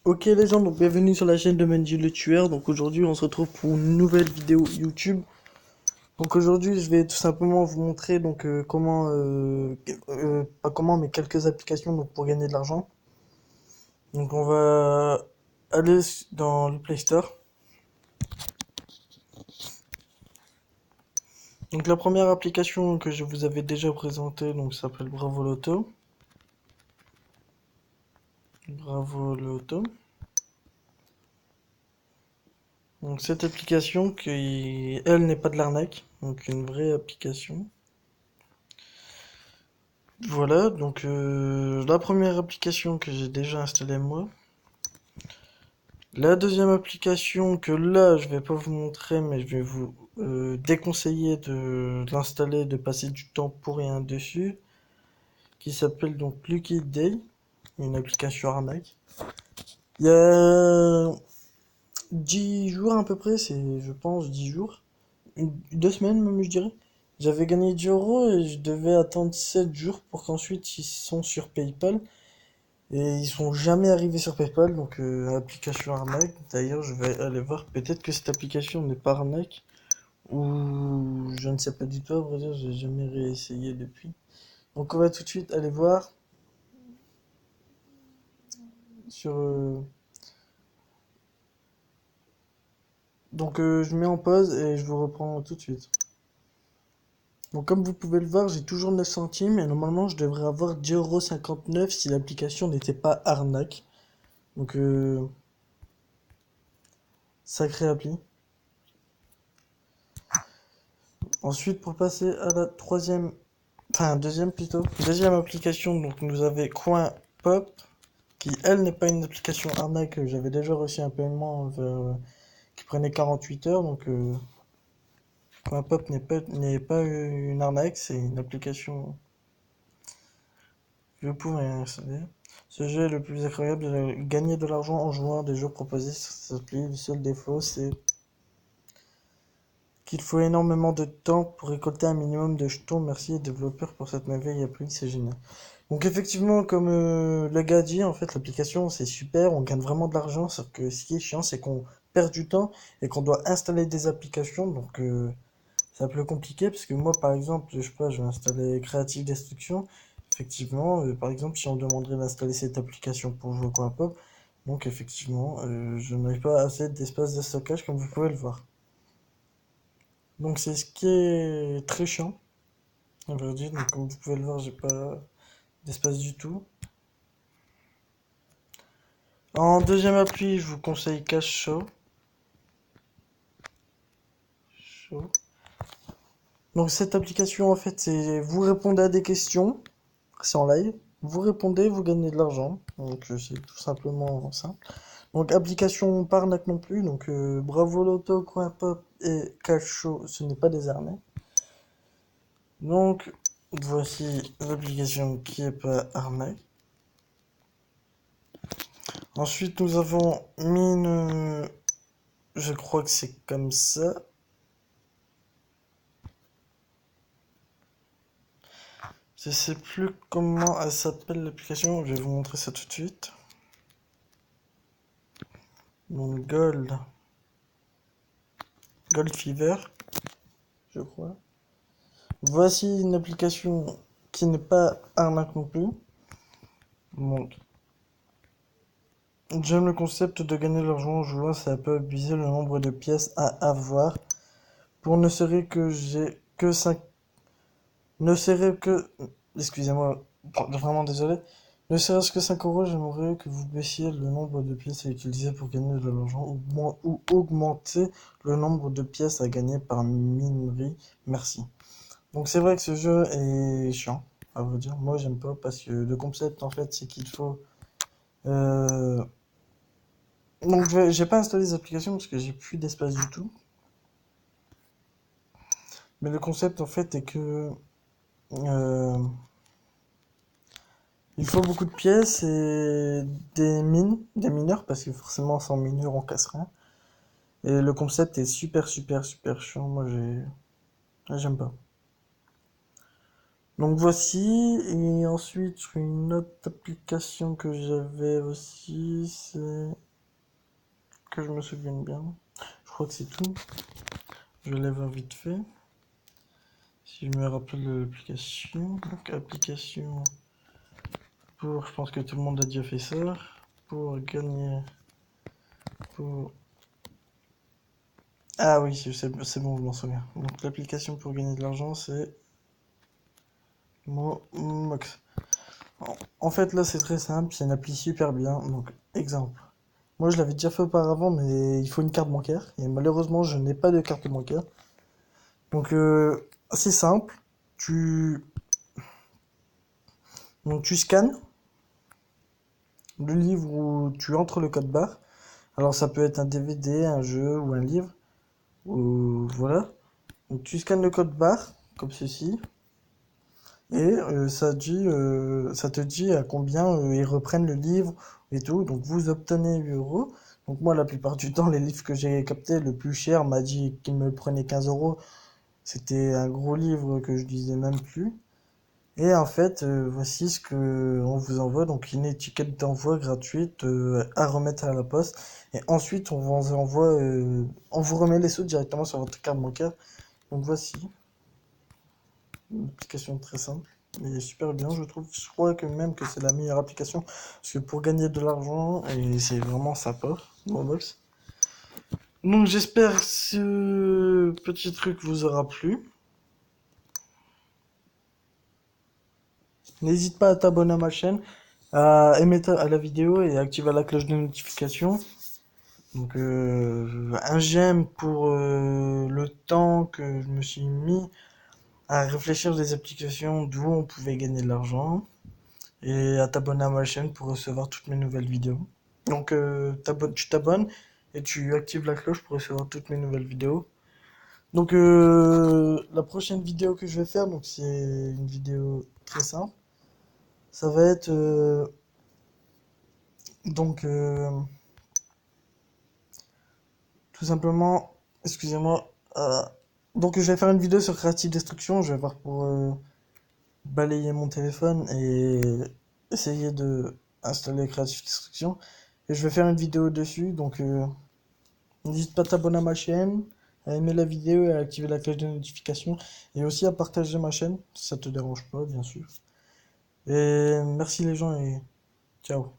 Ok les gens, donc bienvenue sur la chaîne de Menji le Tueur. Donc aujourd'hui on se retrouve pour une nouvelle vidéo YouTube. Donc aujourd'hui je vais tout simplement vous montrer comment, pas comment mais quelques applications donc pour gagner de l'argent. Donc on va aller dans le Play Store. Donc la première application que je vous avais déjà présentée donc s'appelle Bravo Loto. Bravo Loto. Donc cette application qui elle n'est pas de l'arnaque, donc une vraie application. Voilà, donc la première application que j'ai déjà installée moi. La deuxième application que là je vais pas vous montrer mais je vais vous déconseiller de l'installer, de passer du temps pour rien dessus, qui s'appelle donc Lucky Day, une application arnaque. Il y a 10 jours à peu près, c'est je pense 10 jours, 2 semaines même je dirais. J'avais gagné 10 euros et je devais attendre 7 jours pour qu'ensuite ils sont sur PayPal. Et ils sont jamais arrivés sur PayPal, donc application arnaque. D'ailleurs, je vais aller voir. Peut-être que cette application n'est pas arnaque, ou je ne sais pas du tout. À vrai dire, j'ai jamais réessayé depuis. Donc, on va tout de suite aller voir sur. Donc, je mets en pause et je vous reprends tout de suite. Donc, comme vous pouvez le voir, j'ai toujours 9 centimes et normalement, je devrais avoir 10,59 € si l'application n'était pas arnaque. Donc, sacré appli. Ensuite, pour passer à la troisième. Enfin, deuxième plutôt. Deuxième application, donc nous avons Coin Pop, qui elle n'est pas une application arnaque. J'avais déjà reçu un paiement qui prenait 48 heures, donc Coin Pop n'est pas une arnaque, c'est une application que vous pouvez installer. Ce jeu est le plus incroyable de gagner de l'argent en jouant à des jeux proposés sur cette appli. Le seul défaut, c'est qu'il faut énormément de temps pour récolter un minimum de jetons. Merci aux développeurs pour cette merveille appli, c'est génial. Donc effectivement, comme le gars dit, en fait, l'application c'est super, on gagne vraiment de l'argent, sauf que ce qui est chiant, c'est qu'on perd du temps et qu'on doit installer des applications, donc c'est un peu compliqué, parce que moi, par exemple, je sais pas, je vais installer Creative Destruction, effectivement, par exemple, si on demanderait d'installer cette application pour jouer quoi pop, donc effectivement, je n'ai pas assez d'espace de stockage, comme vous pouvez le voir. Donc c'est ce qui est très chiant, à vrai dire, donc comme vous pouvez le voir, j'ai pas d'espace du tout. En deuxième appui, je vous conseille Cash Show. Donc cette application, en fait, c'est vous répondez à des questions, c'est en live. Vous répondez, vous gagnez de l'argent. Donc c'est tout simplement simple. Donc application pas arnaque non plus. Donc Bravo Loto, Coin Pop et Cash Show, ce n'est pas des arnaques. Donc voici l'application qui est pas arnaque. Ensuite, nous avons Mine, je crois que c'est comme ça. Je sais plus comment elle s'appelle l'application, je vais vous montrer ça tout de suite. Donc Gold Fever, je crois. Voici une application qui n'est pas arnaque non plus. Donc, j'aime le concept de gagner de l'argent en jouant, ça peut abuser le nombre de pièces à avoir. Pour ne serait que j'ai que 5. Ne serait que. Excusez-moi, vraiment désolé. Ne serait-ce que 5 euros, j'aimerais que vous baissiez le nombre de pièces à utiliser pour gagner de l'argent ou augmenter le nombre de pièces à gagner par minerie. Merci. Donc c'est vrai que ce jeu est chiant, à vous dire. Moi j'aime pas parce que le concept en fait c'est qu'il faut. euh, Donc j'ai pas installé les applications parce que j'ai plus d'espace du tout. Mais le concept en fait est que euh, il faut beaucoup de pièces et des mines, des mineurs, parce que forcément sans mineurs on casse rien. Et le concept est super super super chiant, moi j'aime pas. Donc voici, et ensuite sur une autre application que j'avais aussi, c'est que je me souvienne bien. Je crois que c'est tout. Je lève vite fait. Si je me rappelle de l'application. Donc application pour, je pense que tout le monde a déjà fait ça. Pour gagner, pour... Ah oui, c'est bon, je m'en souviens. Donc l'application pour gagner de l'argent, c'est Momox. En fait, là, c'est très simple, c'est une appli super bien. Donc, exemple. Moi, je l'avais déjà fait auparavant, mais il faut une carte bancaire. Et malheureusement, je n'ai pas de carte bancaire. Donc, c'est simple. Tu, donc, tu scannes le livre où tu entres le code barre. Alors, ça peut être un DVD, un jeu ou un livre. Ou, voilà. Donc, tu scannes le code barre, comme ceci. Et ça te dit à combien ils reprennent le livre et tout. Donc vous obtenez 8 euros. Donc moi, la plupart du temps, les livres que j'ai captés, le plus cher m'a dit qu'il me prenait 15 euros. C'était un gros livre que je lisais même plus. Et en fait, voici ce que on vous envoie. Donc une étiquette d'envoi gratuite à remettre à la poste. Et ensuite, on vous remet les sous directement sur votre carte bancaire. Donc voici une application très simple. Mais super bien, je trouve. Je crois que même que c'est la meilleure application. Parce que pour gagner de l'argent, et c'est vraiment sympa, Momox. Donc j'espère que ce petit truc vous aura plu. N'hésite pas à t'abonner à ma chaîne, à aimer à la vidéo et à activer la cloche de notification. Donc un j'aime pour le temps que je me suis mis à réfléchir des applications d'où on pouvait gagner de l'argent. Et à t'abonner à ma chaîne pour recevoir toutes mes nouvelles vidéos. Donc tu t'abonnes et tu actives la cloche pour recevoir toutes mes nouvelles vidéos. Donc la prochaine vidéo que je vais faire, donc c'est une vidéo très simple. Ça va être donc tout simplement, excusez-moi, donc je vais faire une vidéo sur Creative Destruction. Je vais voir pour balayer mon téléphone et essayer de installer Creative Destruction. Et je vais faire une vidéo dessus, donc n'hésite pas à t'abonner à ma chaîne, à aimer la vidéo et à activer la cloche de notification. Et aussi à partager ma chaîne, si ça te dérange pas, bien sûr. Et merci les gens et ciao.